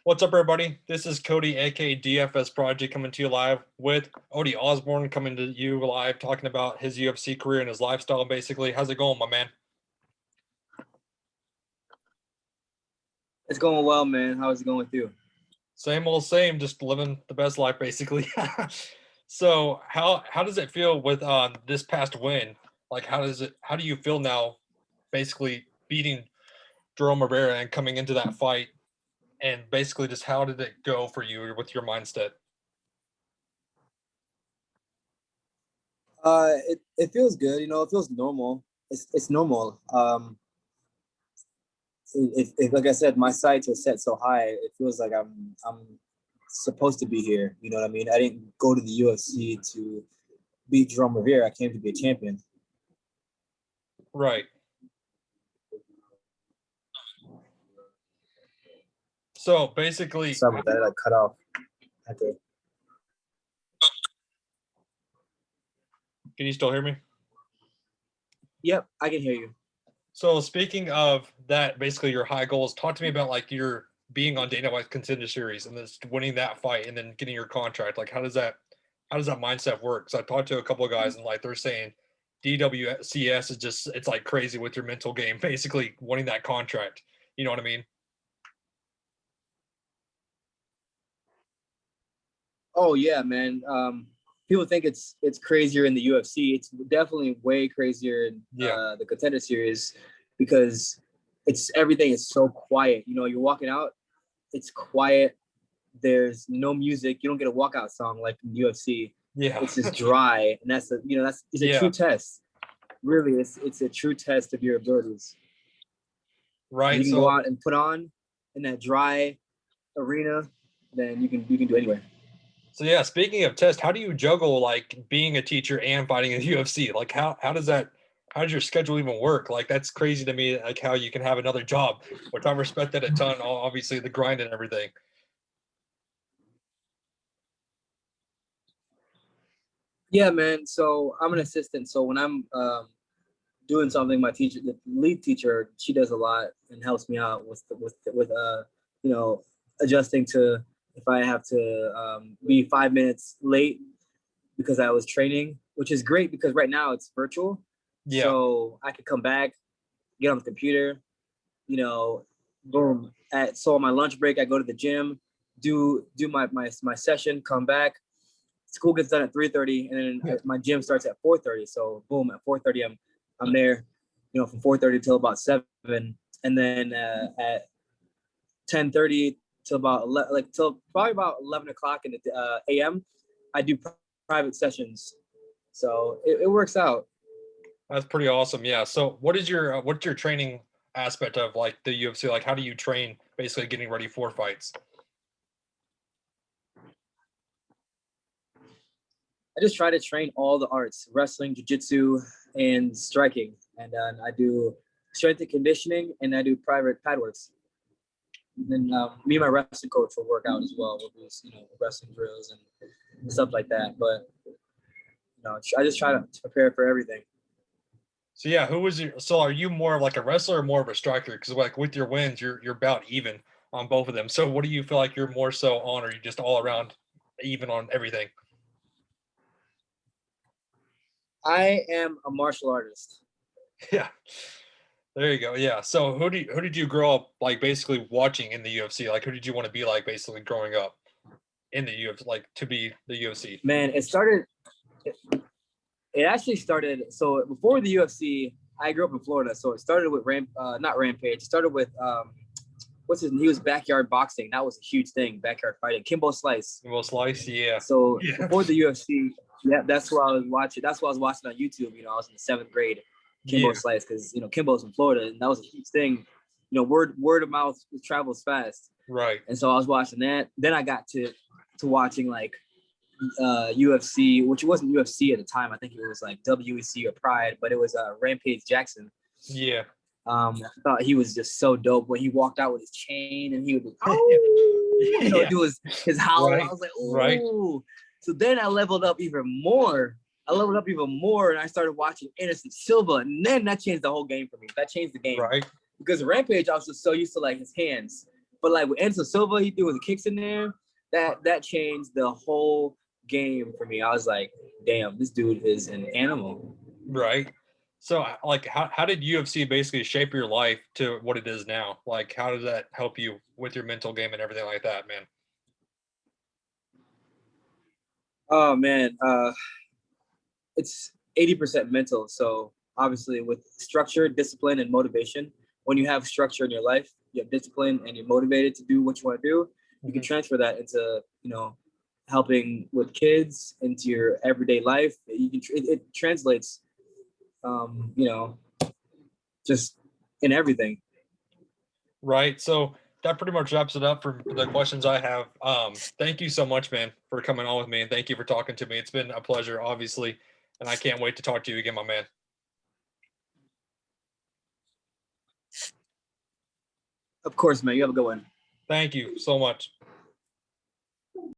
What's up, everybody? This is Cody, aka DFS Project, coming to you live with Ode Osbourne, coming to you live, talking about his UFC career and his lifestyle, basically. How's it going, my man? It's going well, man. How's it going with you? Same old same, just living the best life, basically. So, how does it feel with this past win? Like, how do you feel now, basically beating Jerome Rivera and coming into that fight, and basically just how did it go for you with your mindset? It feels good. It feels normal. It's normal. If like I said, my sights are set so high, it feels like I'm supposed to be here. You know what I mean? I didn't go to the UFC to beat Jerome Rivera. I came to be a champion. Right. So basically, Sorry about that. I cut off. Okay. can you still hear me? Yep, I can hear you. So speaking of that, basically your high goals, talk to me about like your being on Dana White's Contender Series and then winning that fight and then getting your contract. Like how does that mindset work? Because I talked to a couple of guys and like they're saying DWCS is just it's like crazy with your mental game, basically winning that contract. You know what I mean? Oh yeah, man. People think it's crazier in the UFC. It's definitely way crazier in Yeah. the Contender Series because it's everything is so quiet. You're walking out, it's quiet. There's no music. You don't get a walkout song like in the UFC. Yeah. It's just dry, and that's it's a true test. Really, it's a true test of your abilities. Right. You can So go out and put on in that dry arena, then you can do anywhere. so yeah, speaking of test, how do you juggle like being a teacher and fighting in the UFC? Like how does your schedule even work? Like that's crazy to me, like how you can have another job, which I respect that a ton, obviously the grind and everything. Yeah, man. So I'm an assistant. So when I'm doing something, my teacher, the lead teacher, she does a lot and helps me out with you know adjusting to if I have to be 5 minutes late because I was training, which is great because right now it's virtual, Yeah. so I could come back, get on the computer, you know, boom. On my lunch break, I go to the gym, do my session, come back. School gets done at 3:30, and then my gym starts at 4:30. So boom, at 4:30, I'm there, from 4:30 till about 7, and then at 10:30 till about till probably about 11 o'clock in the a.m. I do private sessions, so it works out. That's pretty awesome. Yeah. So what's your training aspect of like the UFC? Like how do you train basically getting ready for fights? I just try to train all the arts: wrestling, jiu-jitsu, and striking. And I do strength and conditioning, and I do private pad works. And then me and my wrestling coach will work out as well. We'll do wrestling drills and stuff like that. But I just try to prepare for everything. So yeah, so are you more of like a wrestler or more of a striker? Because like with your wins, you're about even on both of them. So what do you feel like you're more so on, or you just all around even on everything? I am a martial artist. Yeah. There you go. Yeah. So who did you grow up like basically watching in the UFC? Like who did you want to be like basically growing up in the UFC, like to be the UFC? Man, it actually started. So before the UFC, I grew up in Florida. So it started with not Rampage. It started with he was backyard boxing. That was a huge thing. Backyard fighting. Kimbo Slice. Kimbo Slice, yeah. So Yeah. before the UFC, yeah, that's what I was watching. That's what I was watching on YouTube. I was in the 7th grade. Kimbo Slice, because Kimbo's from Florida, and that was a huge thing. Word of mouth travels fast. Right. And so I was watching that. Then I got to watching like UFC, which wasn't UFC at the time. I think it was like WEC or Pride, but it was Rampage Jackson. Yeah. I thought he was just so dope when he walked out with his chain and he would do his howl. Right. I was like, ooh. Right. So then I leveled up even more. And I started watching Anderson Silva, and then that changed the whole game for me. That changed the game. Right. Because Rampage, I was just so used to like his hands. But like with Anderson Silva, he threw the kicks in there. That changed the whole game for me. I was like, damn, this dude is an animal. Right. So like how did UFC basically shape your life to what it is now? Like how does that help you with your mental game and everything like that, man? Oh man, it's 80% mental. So obviously with structure, discipline, and motivation, when you have structure in your life, you have discipline and you're motivated to do what you want to do, you can transfer that into, helping with kids, into your everyday life. You can it translates, just in everything. Right. So that pretty much wraps it up for the questions I have. Thank you so much, man, for coming on with me, and thank you for talking to me. It's been a pleasure, obviously, and I can't wait to talk to you again, my man. Of course, man. You have a good one. Thank you so much.